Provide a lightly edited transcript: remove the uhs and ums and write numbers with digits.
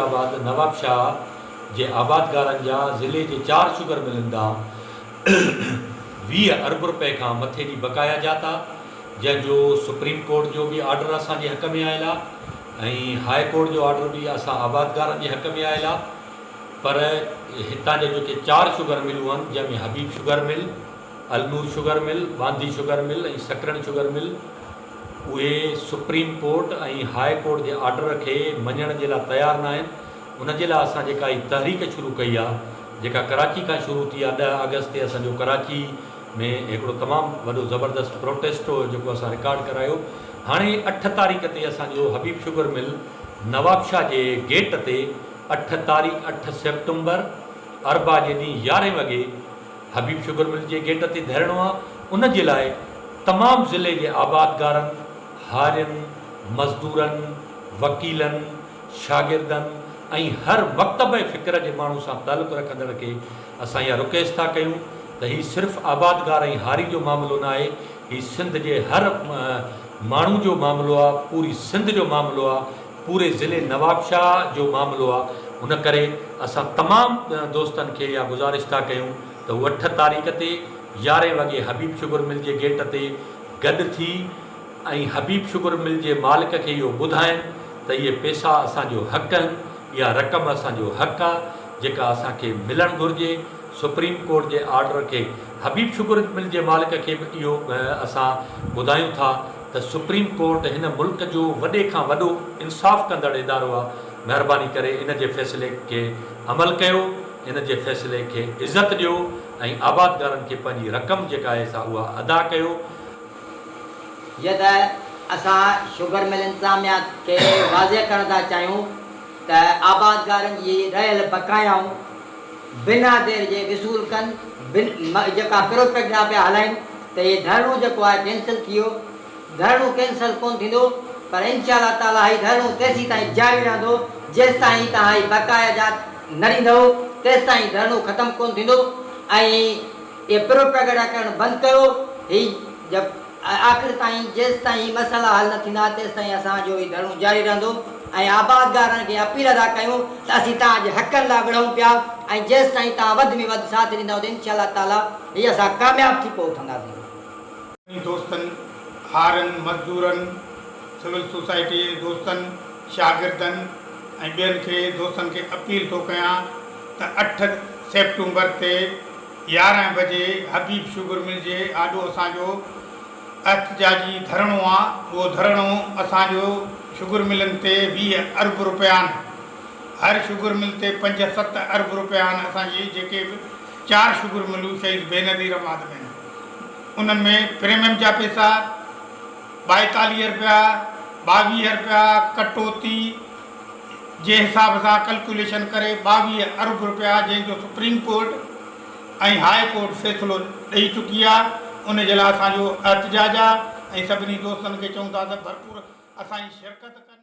आदिलाबाद नवाबशाह जे आबादगारनि जा ज़िले जे 4 शुगर मिलनि ॾांहुं 20 अरब रुपए खां मथे जी बकाया जाता, जंहिंजो सुप्रीम कोर्ट जो बि ऑर्डर असांजे हक़ में आयल आहे ऐं हाई कोर्ट जो ऑर्डर बि असां आबादगारनि जे हक़ में आयल आहे। पर हितां जे जेके 4 शुगर मिलूं आहिनि, जंहिंमें Habib sugar mill, Alnoor sugar mill, Bandhi sugar mill ऐं सकरन शुगर मिल, उहे सुप्रीम कोर्ट ऐं हाई कोर्ट जे ऑर्डर खे मञण जे लाइ तयारु न आहिनि। उन जे लाइ असां जेका ई तहरीक शुरू कई आहे, जेका कराची खां शुरू थी आहे, 10 अगस्त ते असांजो कराची में हिकिड़ो तमामु वॾो ज़बरदस्त प्रोटेस्ट हो जेको असां रिकॉर्ड करायो। हाणे 8 तारीख़ ते असांजो हबीब शुगर मिल नवाबशाह जे गेट ते 8 सेप्टेम्बर अरबा जे ॾींहुं 11 वॻे हबीब शुगर मिल जे गेट ते धरणो आहे। उन जे लाइ तमामु ज़िले जे आबादगारनि, हारियुनि, मज़दूरनि, वकीलनि, शागिर्दनि ऐं हर मकतब फ़िक्र जे माण्हू सां तालुक़ु रखंदड़ खे असां इहा रिक्वेस्ट था कयूं त हीउ सिर्फ़ु आबादगार ऐं हारी जो मामिलो न आहे, हीउ सिंध जे हर माण्हू जो मामिलो आहे, पूरी सिंध जो मामिलो आहे, पूरे ज़िले नवाबशाह जो मामिलो आहे। उन करे असां तमामु दोस्तनि खे इहा गुज़ारिश था कयूं त उहो 8 तारीख़ ते 11 वॻे हबीब शुगर मिल जे गेट ते गॾु थी ऐं हबीब शुगर मिल जे मालिक खे इहो ॿुधाइनि त इहे पैसा असांजो हक़ आहिनि, इहा रक़म असांजो हक़ आहे जेका असांखे मिलणु घुरिजे। सुप्रीम कोर्ट जे ऑर्डर खे हबीब शुगर मिल जे मालिक खे बि इहो असां ॿुधायूं था त सुप्रीम कोर्ट हिन मुल्क जो वॾे खां वॾो इंसाफ़ कंदड़ इदारो आहे। महिरबानी करे इन जे फ़ैसिले खे अमल कयो, इन जे फ़ैसिले खे इज़त ॾियो ऐं आबादगारनि खे पंहिंजी रक़म जेका आहे सा उहा अदा कयो। जद असां शुगर मिल इंतज़ामिया खे वाज़े करण था चाहियूं त आबादगारनि जी रहियल बकायाऊं बिना देर जे वसूल कनि। जेका प्रोपेगेंडा पिया हलाइनि त इहे धरणो जेको आहे कैंसिल थी वियो, धरणो कैंसिल कोन थींदो, पर इंशाअल्लाह ताला हीउ धरणो तेसीं ताईं जारी रहंदो जेसि ताईं तव्हां हीउ बकाया जा न ॾींदव, तेसि ताईं धरणो ख़तमु कोन थींदो। ऐं इहे प्रोपेगेंडा करणु बंदि कयो। हीउ जब आख़िर ताईं जेसि ताईं मसइला हल न थींदा तेसि ताईं असांजो हीउ धरणो जारी रहंदो। ऐं आबादगारनि खे अपील था कयूं त असीं तव्हांजे हक़नि लाइ विढ़ूं पिया ऐं जेसि ताईं तव्हां वधि में वधि साथ ॾींदव त इंशाअल्लाह ताला हीअ असां कामयाबु थी पोइ उथंदासीं। दोस्तनि, हारनि, मज़दूरनि, सिविल सोसाइटी दोस्तनि, शागिर्दनि ऐं ॿियनि खे दोस्तनि खे अपील थो कयां त 8 सेप्टेम्बर ते 11 बजे हबीब शुगर मिल जे आॾो असांजो एहतजाजी धरणो आहे। उहो धरणो असांजो शुगर मिलनि ते 20 अरब रुपया आहिनि, हर शुगर मिल ते 5-7 अरब रुपया आहिनि। असांजी जेके 4 शुगर मिलूं शहीद बेनज़ीर आबाद में आहिनि, उन्हनि में प्रीमियम जा पैसा 42 रुपया, 22 रुपया, कटौती जे हिसाब सां कैलकुलेशन करे 22 अरब रुपया, जंहिंजो सुप्रीम कोर्ट ऐं हाई कोर्ट फ़ैसिलो ॾेई चुकी आहे। उन जे लाइ असांजो एहतजाज आहे ऐं सभिनी दोस्तनि खे चऊं था त भरपूर असांजी शिरकत कनि।